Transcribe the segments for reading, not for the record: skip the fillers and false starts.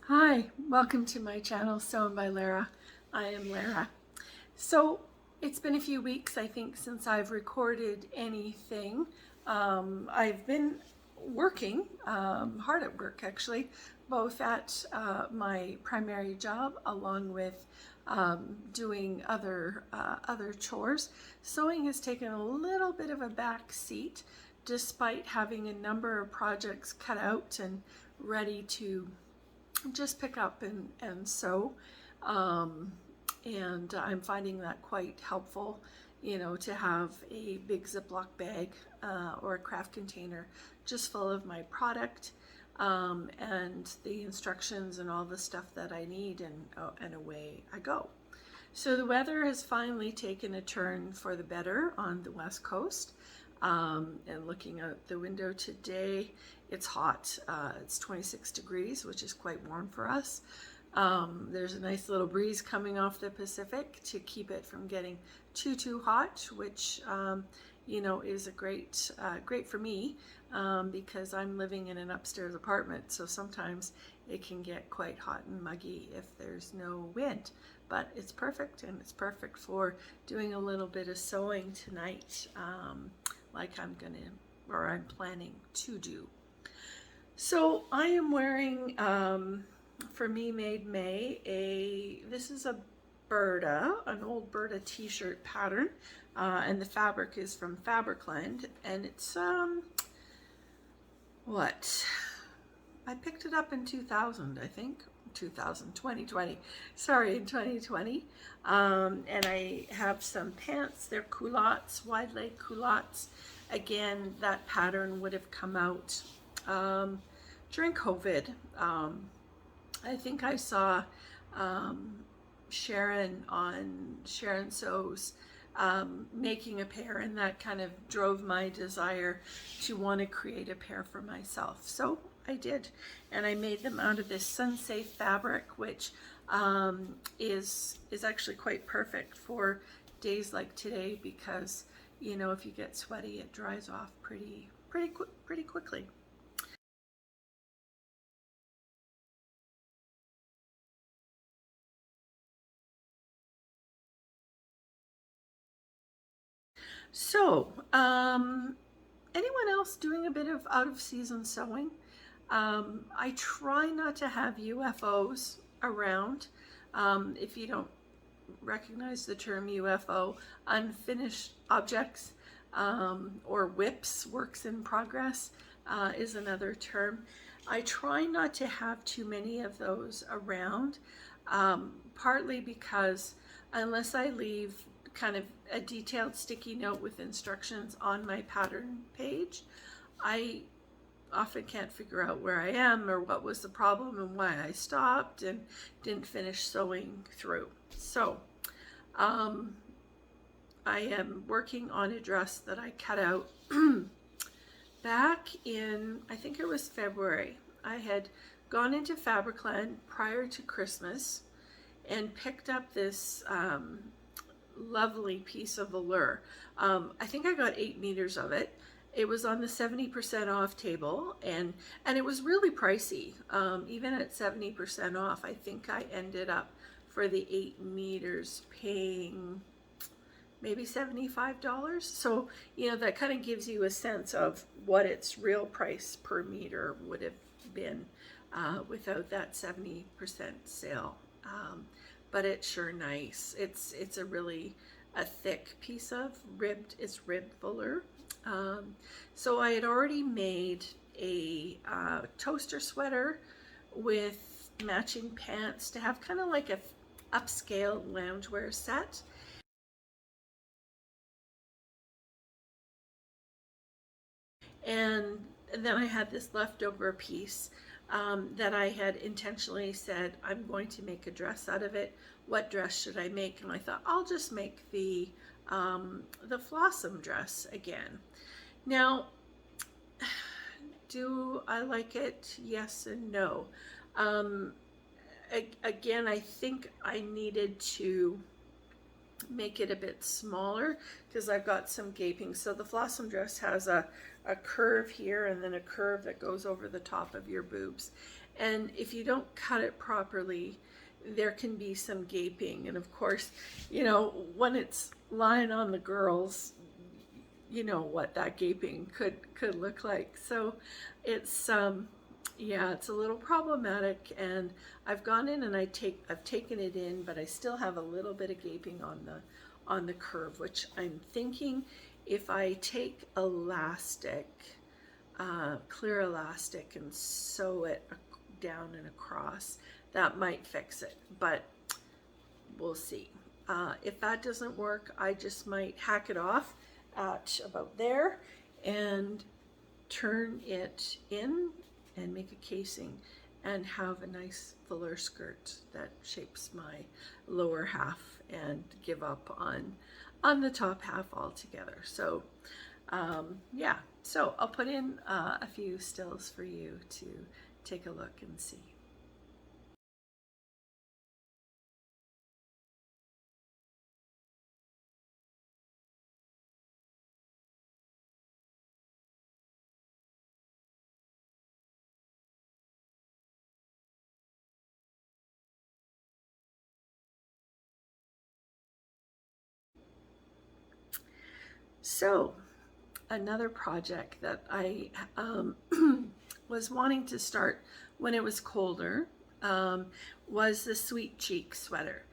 Hi, welcome to my channel, Sewn by Lara. I am Lara. So it's been a few weeks, I think, since I've recorded anything. I've been working, hard at work actually, both at my primary job along with doing other chores. Sewing has taken a little bit of a back seat despite having a number of projects cut out and ready to just pick up and sew. And I'm finding that quite helpful, to have a big Ziploc bag or a craft container just full of my product and the instructions and all the stuff that I need, and away I go. So the weather has finally taken a turn for the better on the West Coast. And looking out the window today, it's hot. It's 26 degrees, which is quite warm for us. There's a nice little breeze coming off the Pacific to keep it from getting too hot, which is a great for me because I'm living in an upstairs apartment, so sometimes it can get quite hot and muggy if there's no wind. But it's perfect, and it's perfect for doing a little bit of sewing tonight, like I'm planning to do. So I am wearing, for Me Made May, this is a an old Berta t-shirt pattern, and the fabric is from Fabricland, and it's, I picked it up in 2000, I think. 2020, sorry, in 2020. And I have some pants. They're culottes, wide leg culottes. Again, that pattern would have come out during COVID. I think I saw Sharon on Sharon Sews making a pair, and that kind of drove my desire to want to create a pair for myself. So I did, and I made them out of this sun-safe fabric, which is actually quite perfect for days like today because, if you get sweaty, it dries off pretty quickly. So, anyone else doing a bit of out-of-season sewing? I try not to have UFOs around. If you don't recognize the term UFO, unfinished objects, or WIPs, works in progress, is another term. I try not to have too many of those around, partly because unless I leave kind of a detailed sticky note with instructions on my pattern page, I often can't figure out where I am or what was the problem and why I stopped and didn't finish sewing through. So I am working on a dress that I cut out back in, I think it was February. I had gone into Fabricland prior to Christmas and picked up this lovely piece of velour. I think I got 8 meters of it. It was on the 70% off table, and it was really pricey. Even at 70% off, I think I ended up for the 8 meters paying maybe $75. So, that kind of gives you a sense of what its real price per meter would have been without that 70% sale. But it's sure nice. It's a really thick piece of ribbed velour. So I had already made a toaster sweater with matching pants to have kind of like a upscale loungewear set. And then I had this leftover piece that I had intentionally said, I'm going to make a dress out of it. What dress should I make? And I thought, I'll just make the Flawsome dress again. Now, do I like it? Yes and no. Again, I think I needed to make it a bit smaller because I've got some gaping. So the Flawsome dress has a curve here and then a curve that goes over the top of your boobs. And if you don't cut it properly, there can be some gaping. And of course, you know, when it's lying on the girls, you know what that gaping could look like. So it's yeah, it's a little problematic, and I've gone in and I've taken it in, but I still have a little bit of gaping on the curve, which I'm thinking if I take elastic, clear elastic, and sew it down and across, that might fix it, but we'll see. If that doesn't work, I just might hack it off at about there and turn it in and make a casing and have a nice fuller skirt that shapes my lower half and give up on the top half altogether. So yeah, so I'll put in a few stills for you to take a look and see. So another project that I was wanting to start when it was colder was the Sweet Cheek sweater.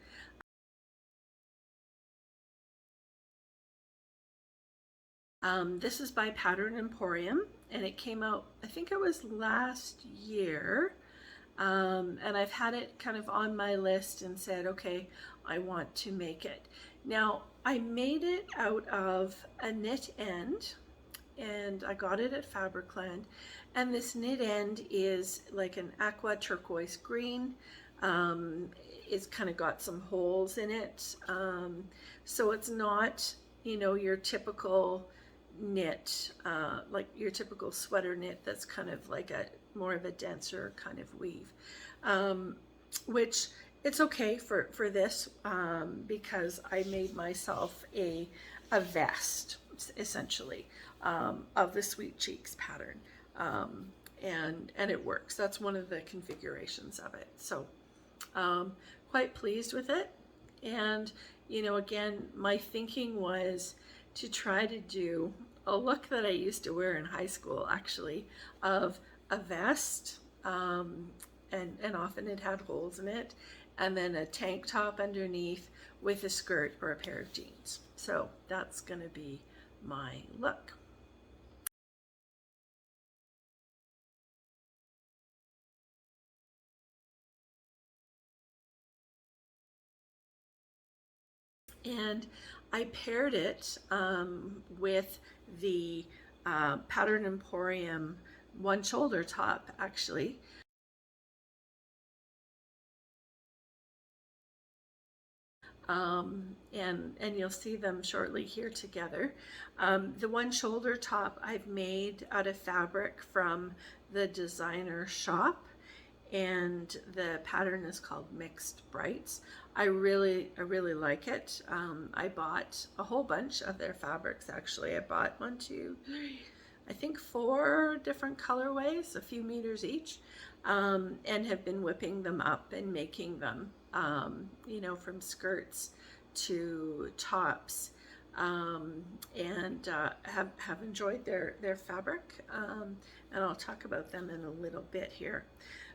This is by Pattern Emporium, and it came out, I think it was last year. And I've had it kind of on my list and said, okay, I want to make it. Now, I made it out of a knit end, and I got it at Fabricland. And this knit end is like an aqua turquoise green. It's kind of got some holes in it. So it's not, you know, your typical knit, like your typical sweater knit that's kind of like a more of a denser kind of weave, which it's okay for this because I made myself a vest essentially of the Sweet Cheeks pattern, and it works. That's one of the configurations of it. So quite pleased with it. And you know, again, my thinking was to try to do a look that I used to wear in high school, actually, of a vest, and often it had holes in it, and then a tank top underneath with a skirt or a pair of jeans. So that's going to be my look. And I paired it with the Pattern Emporium one shoulder top, actually. And you'll see them shortly here together. The one shoulder top I've made out of fabric from the Dezigner shop, and the pattern is called Mixed Brights. I really like it. I bought a whole bunch of their fabrics, actually. I bought 1, 2, 3, I think 4 different colorways, a few meters each, and have been whipping them up and making them, you know, from skirts to tops, and have enjoyed their fabric, and I'll talk about them in a little bit here.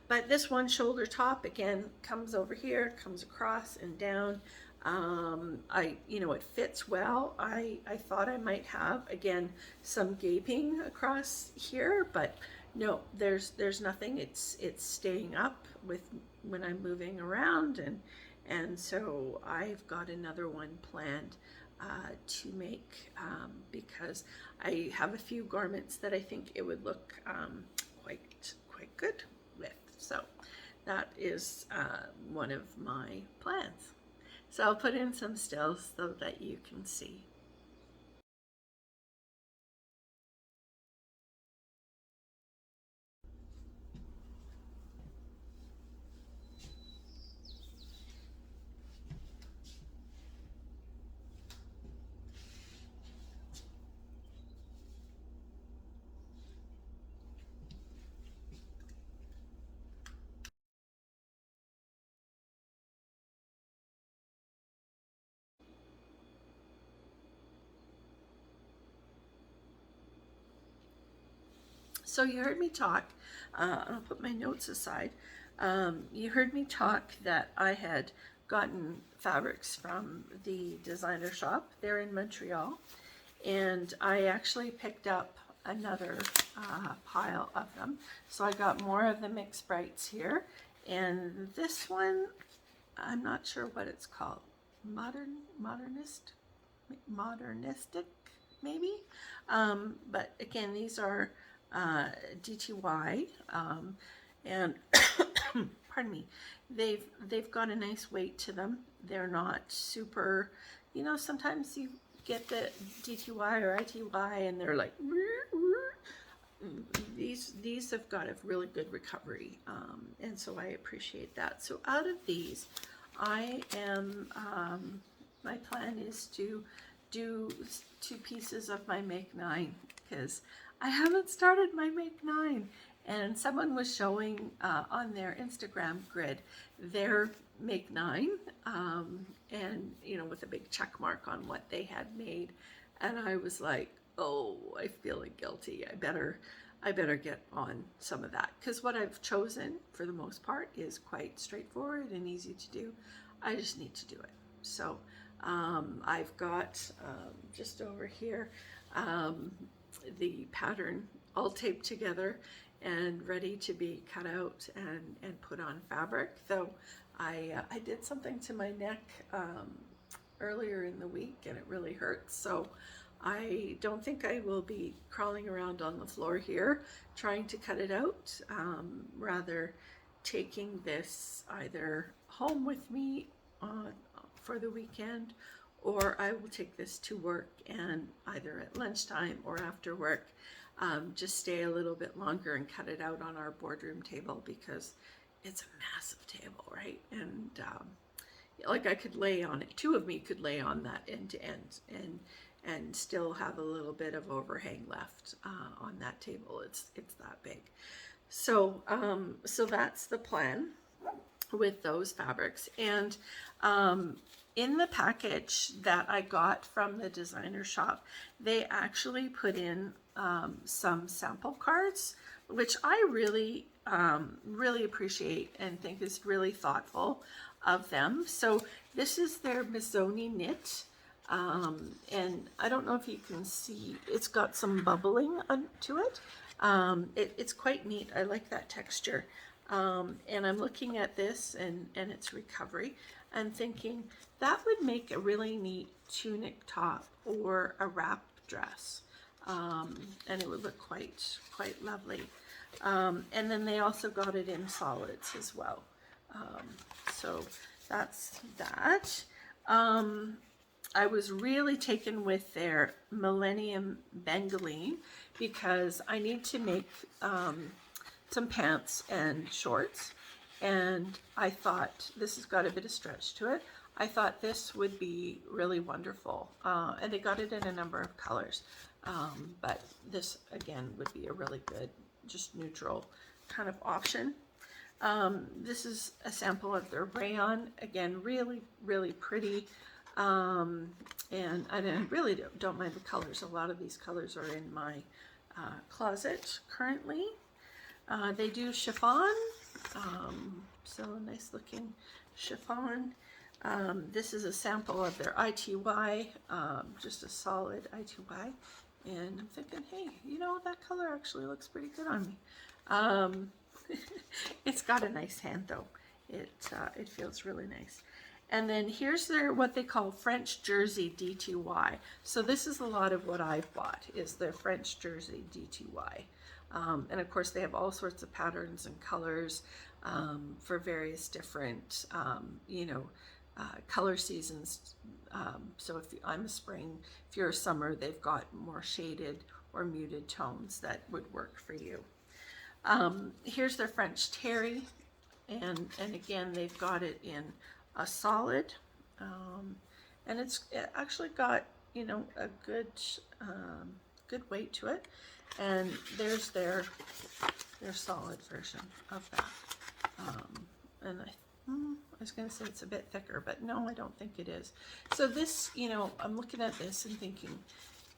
But this one shoulder top, again, comes over here, comes across and down. You know, it fits well. I thought I might have, again, some gaping across here, but no, there's nothing. It's staying up with when I'm moving around, and so I've got another one planned to make, because I have a few garments that I think it would look quite good with. So that is one of my plans. So I'll put in some stills so that you can see. So you heard me talk, I'll put my notes aside. You heard me talk that I had gotten fabrics from the designer shop there in Montreal, and I actually picked up another pile of them. So I got more of the mixed brights here, and this one, I'm not sure what it's called. Modernistic, maybe. But again, these are DTY, and pardon me, they've got a nice weight to them. They're not super, you know, sometimes you get the DTY or ITY and they're like, these have got a really good recovery, and so I appreciate that. So out of these, I am, my plan is to do 2 pieces of my Make 9, because I haven't started my Make 9. And someone was showing on their Instagram grid their Make 9, and you know, with a big check mark on what they had made. And I was like, oh, I feel guilty. I better get on some of that, because what I've chosen for the most part is quite straightforward and easy to do. I just need to do it. So I've got just over here the pattern all taped together and ready to be cut out and put on fabric. Though I did something to my neck earlier in the week and it really hurts, so I don't think I will be crawling around on the floor here trying to cut it out. Rather taking this either home with me for the weekend, or I will take this to work and either at lunchtime or after work just stay a little bit longer and cut it out on our boardroom table, because it's a massive table, right? And like I could lay on it, 2 of me could lay on that end to end and still have a little bit of overhang left on that table. It's that big. So so that's the plan with those fabrics. And in the package that I got from the designer shop, they actually put in some sample cards, which I really really appreciate and think is really thoughtful of them. So this is their Mizoni knit, and I don't know if you can see, it's got some bubbling to it. It's quite neat. I like that texture. And I'm looking at this and its recovery and thinking that would make a really neat tunic top or a wrap dress, and it would look quite lovely. And then they also got it in solids as well. So that's that. I was really taken with their Millennium Bengaline, because I need to make some pants and shorts, and I thought this has got a bit of stretch to it. I thought this would be really wonderful, and they got it in a number of colors, but this again would be a really good, just neutral kind of option. This is a sample of their rayon, again really pretty, and I really don't mind the colors. A lot of these colors are in my closet currently. They do chiffon, so a nice looking chiffon. This is a sample of their ITY, just a solid ITY, and I'm thinking, hey, you know, that color actually looks pretty good on me. It's got a nice hand though. It feels really nice. And then here's their, what they call French Jersey DTY. So this is a lot of what I've bought, is their French Jersey DTY. And of course they have all sorts of patterns and colors for various different, you know, color seasons. So if I'm a spring, if you're a summer, they've got more shaded or muted tones that would work for you. Here's their French Terry, and again they've got it in a solid, and it actually got, you know, a good good weight to it. And there's their solid version of that, and I was going to say it's a bit thicker, but no, I don't think it is. So this, you know, I'm looking at this and thinking,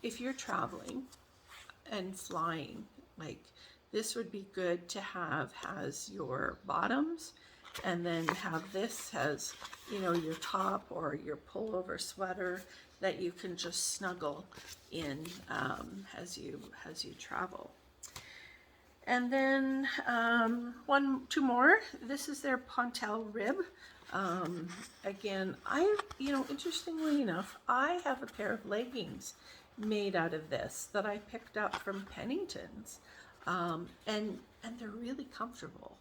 if you're traveling and flying, like this would be good to have as your bottoms, and then have this as, you know, your top or your pullover sweater that you can just snuggle in as you travel. And then two more. This is their Pontel rib. Again, interestingly enough, I have a pair of leggings made out of this that I picked up from Pennington's, and they're really comfortable.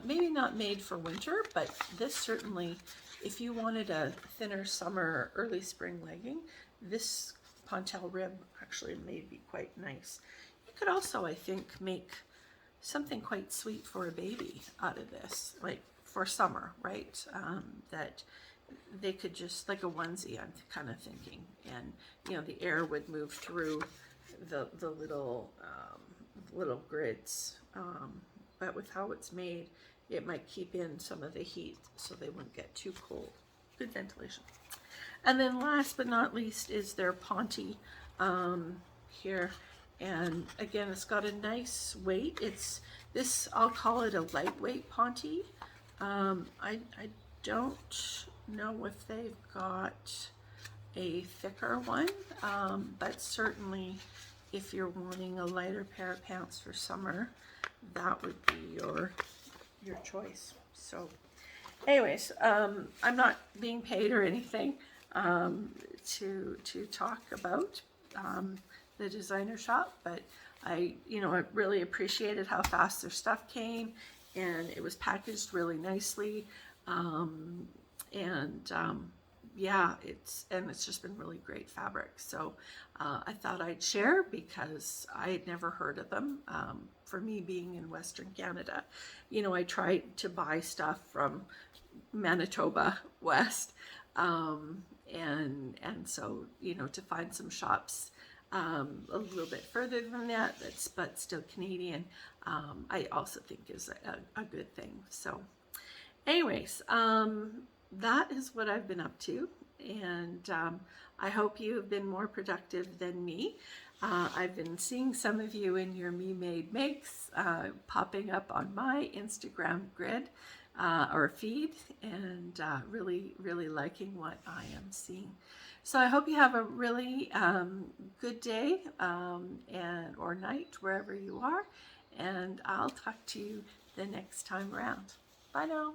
Maybe not made for winter, but this certainly, if you wanted a thinner summer, early spring legging, this Pontel rib actually may be quite nice. You could also, I think, make something quite sweet for a baby out of this, like for summer, right? That they could just, like a onesie, I'm kind of thinking, and you know, the air would move through the little grids, but with how it's made, it might keep in some of the heat so they wouldn't get too cold. Good ventilation. And then last but not least is their Ponte here. And again, it's got a nice weight. It's this, I'll call it a lightweight Ponte. I don't know if they've got a thicker one, but certainly if you're wanting a lighter pair of pants for summer, that would be your choice. So anyways, I'm not being paid or anything to talk about the designer shop, but I really appreciated how fast their stuff came, and it was packaged really nicely, yeah, it's just been really great fabric. So I thought I'd share because I had never heard of them. For me, being in Western Canada, I tried to buy stuff from Manitoba West, and so to find some shops a little bit further than that, but still Canadian, I also think is a good thing. So anyways, that is what I've been up to, and I hope you have been more productive than me. I've been seeing some of you in your Me Made Makes popping up on my Instagram grid or feed, and really liking what I am seeing. So I hope you have a really good day or night wherever you are, and I'll talk to you the next time around. Bye now.